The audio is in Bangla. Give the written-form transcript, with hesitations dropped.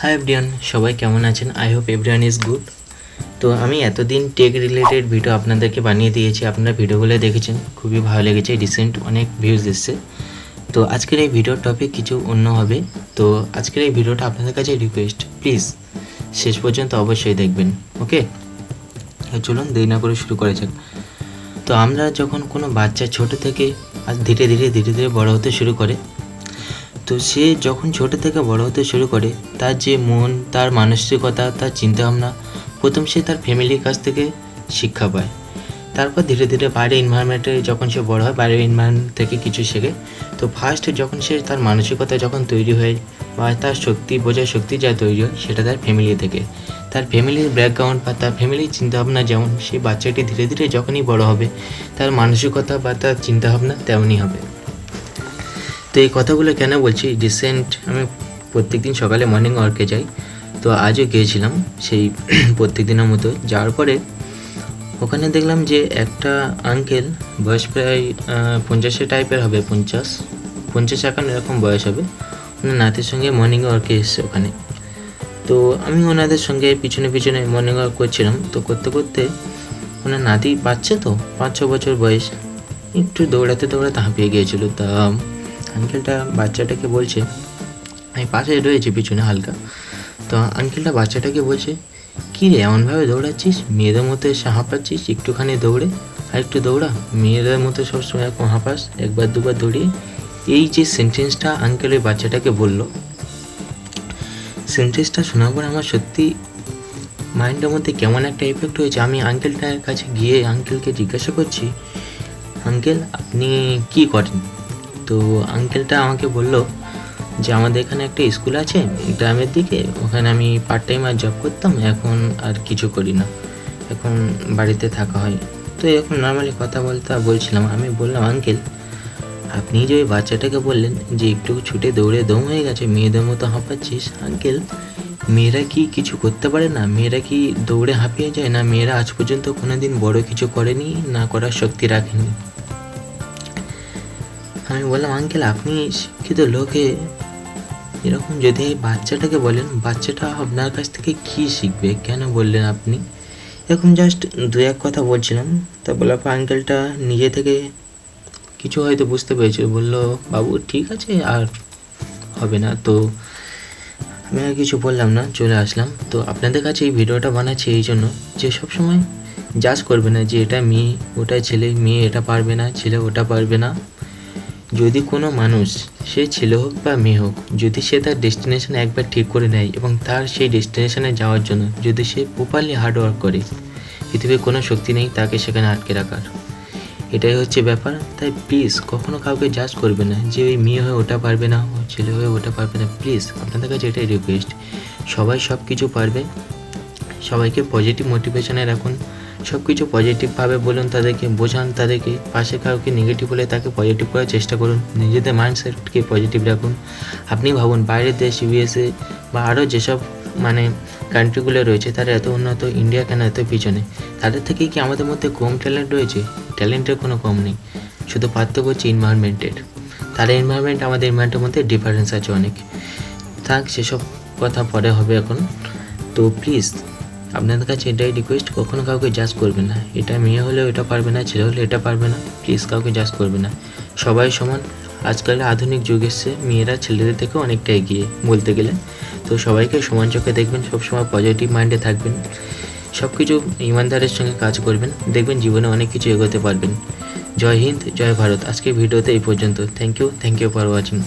হাই এভরিওয়ান, সবাই কেমন আছেন? I hope everyone is good. তো আমি এতদিন টেক রিলেটেড ভিডিও আপনাদেরকে বানিয়ে দিয়েছি, আপনারা ভিডিওগুলো দেখেছেন, খুবই ভালো লেগেছে, রিসেন্ট অনেক ভিউজ এসছে। তো আজকের এই ভিডিওর টপিক কিছু অন্য হবে। তো আজকের এই ভিডিওটা আপনাদের কাছে রিকোয়েস্ট, প্লিজ শেষ পর্যন্ত অবশ্যই দেখবেন, ওকে? চলুন দেরি না করে শুরু করা যাক। তো আমরা যখন কোনো বাচ্চা ছোট থেকে ধীরে ধীরে বড় হতে শুরু করে, তো সে যখন ছোটো থেকে বড় হতে শুরু করে, তার যে মন, তার মানসিকতা, তার চিন্তাভাবনা, প্রথম সে তার ফ্যামিলির কাছ থেকে শিক্ষা পায়। তারপর ধীরে ধীরে বাইরের এনভায়রনমেন্টে যখন সে বড় হয়, বাইরের এনভায়রনমেন্ট থেকে কিছু শেখে। তো ফার্স্ট যখন সে তার মানসিকতা যখন তৈরি হয় বা তার বোঝার শক্তি যা তৈরি হয়, সেটা তার ফ্যামিলি থেকে। তার ফ্যামিলির ব্যাকগ্রাউন্ড বা তার ফ্যামিলির চিন্তাভাবনা যেমন, সেই বাচ্চাটি ধীরে ধীরে যখনই বড় হবে, তার মানসিকতা বা তার চিন্তাভাবনা তেমনই হবে। তো এই কথাগুলো কেন বলছি, রিসেন্ট আমি প্রত্যেক দিন সকালে মর্নিং ওয়ার্কে যাই। তো আজও গিয়েছিলাম সেই প্রত্যেক দিনের মতো। যাওয়ার পরে ওখানে দেখলাম যে একটা আঙ্কেল, বয়স প্রায় 50 টাইপের হবে, 50-51 এরকম বয়স হবে। ওনার নাতির সঙ্গে মর্নিং ওয়ার্কে এসছে ওখানে। তো আমি ওনাদের সঙ্গে পিছনে মর্নিং ওয়ার্ক করছিলাম। তো করতে করতে ওনার নাতি, বাচ্চা তো 5-6 বছর বয়স, একটু দৌড়াতে হাঁপিয়ে গিয়েছিল। তা আঙ্কেলটা বাচ্চাটাকে বলছে, আমি পাশে রয়েছি পিছনে হালকা, তো আঙ্কেলটা বাচ্চাটাকে বলছে, কী রে এমনভাবে দৌড়াচ্ছিস, মেয়েদের মতো এসে হাঁপাচ্ছিস, একটুখানি দৌড়ে আর একটু দৌড়া, মেয়েদের মতো সবসময় এরকম হাঁপাস, একবার দুবার দৌড়িয়ে। এই যে সেন্টেন্সটা আঙ্কেল ওই বাচ্চাটাকে বলল, সেন্টেন্সটা শোনার পর আমার সত্যি মাইন্ডের মধ্যে কেমন একটা এফেক্ট হয়েছে। আমি আঙ্কেলটার কাছে গিয়ে আঙ্কেলকে জিজ্ঞাসা করছি, আঙ্কেল আপনি কী করেন? তো আঙ্কেলটা আমাকে বলল যে আমাদের এখানে একটা স্কুল আছে গ্রামের দিকে, ওখানে আমি পার্ট টাইম জব করতাম, এখন আর কিছু করি না, এখন বাড়িতে থাকা হয়। তো এখন নর্মালি কথা বলছিলাম। আমি বললাম, আঙ্কেল আপনি যে ওই বাচ্চাটাকে বললেন যে একটু ছুটে দৌড়ে দম হয়ে গেছে, মেয়েদের মতো হাঁপাচ্ছিস, আঙ্কেল মেয়েরা কি কিছু করতে পারে না? মেয়েরা কি দৌড়ে হাঁপিয়ে যায় না? মেয়েরা আজ পর্যন্ত কোনো দিন বড় কিছু করেনি, না করার শক্তি রাখেনি? আমি বললাম, আঙ্কেল আপনি শিক্ষিত লোকে এরকম যদি বাচ্চাটাকে বলেন, বাচ্চাটা আপনার কাছ থেকে কী শিখবে? কেন বললেন আপনি? এরকম জাস্ট দু এক কথা বলছিলাম। তা বলার পর আঙ্কেলটা নিজে থেকে কিছু হয়তো বুঝতে পেরেছে, বললো, বাবু ঠিক আছে, আর হবে না। তো আমি আর কিছু বললাম না, চলে আসলাম। তো আপনাদের কাছে এই ভিডিওটা বানাচ্ছি এই জন্য যে সবসময় জাজ করবে না যে এটা মেয়ে ওটা ছেলে, মেয়ে এটা পারবে না, ছেলে ওটা পারবে না। যদি কোনো মানুষ, সে ছেলে হোক বা মেয়ে হোক, যদি সে তার ডেস্টিনেশন একবার ঠিক করে নেয় এবং তার সেই ডেস্টিনেশনে যাওয়ার জন্য যদি সে প্রপারলি হার্ডওয়ার্ক করে, পৃথিবীর কোনো শক্তি নেই তাকে সেখানে আটকে রাখার। এটাই হচ্ছে ব্যাপার। তাই প্লিজ কখনো কাউকে জাজ করবে না যে ওই মেয়ে হয়ে ওটা পারবে না, ও ছেলে হয়ে ওটা পারবে না। প্লিজ আপনাদের কাছে এটাই রিকোয়েস্ট, সবাই সব কিছু পারবে। সবাইকে পজিটিভ মোটিভেশনে রাখুন, সব কিছু পজিটিভভাবে বলুন, তাদেরকে বোঝান, তাদেরকে পাশে কাউকে নেগেটিভ হলে তাকে পজিটিভ করার চেষ্টা করুন, নিজেদের মাইন্ডসেটকে পজিটিভ রাখুন। আপনি ভাবুন বাইরের দেশ ইউএসএ বা আরও যেসব কান্ট্রিগুলো রয়েছে, তারা এত উন্নত, ইন্ডিয়া কেন এত পিছনে? তাদের থেকে কি আমাদের মধ্যে কম ট্যালেন্ট রয়েছে? ট্যালেন্টের কোনো কম নেই, শুধু পার্থক্য হচ্ছে এনভায়রনমেন্টের। তার এনভায়রনমেন্ট আমাদের এনভায়রনমেন্টের মধ্যে ডিফারেন্স আছে অনেক। থাক সেসব কথা পরে হবে এখন। তো প্লিজ আপনাদের কাছে এটাই রিকোয়েস্ট, কখনো কাউকে জাজ করবে না, এটা মেয়ে হলেও এটা পারবে না, ছেলে হলে এটা পারবে না, প্লিজ কাউকে জাজ করবে না। সবাই সমান। আজকাল আধুনিক যুগ এসছে, মেয়েরা ছেলেদের থেকে অনেকটা এগিয়ে বলতে গেলে। তো সবাইকে সমান চোখে দেখবেন, সবসময় পজিটিভ মাইন্ডে থাকবেন, সব কিছু ইমানদারের সঙ্গে কাজ করবেন, দেখবেন জীবনে অনেক কিছু এগোতে পারবেন। জয় হিন্দ, জয় ভারত। আজকে ভিডিওতে এই পর্যন্ত। Thank you for watching.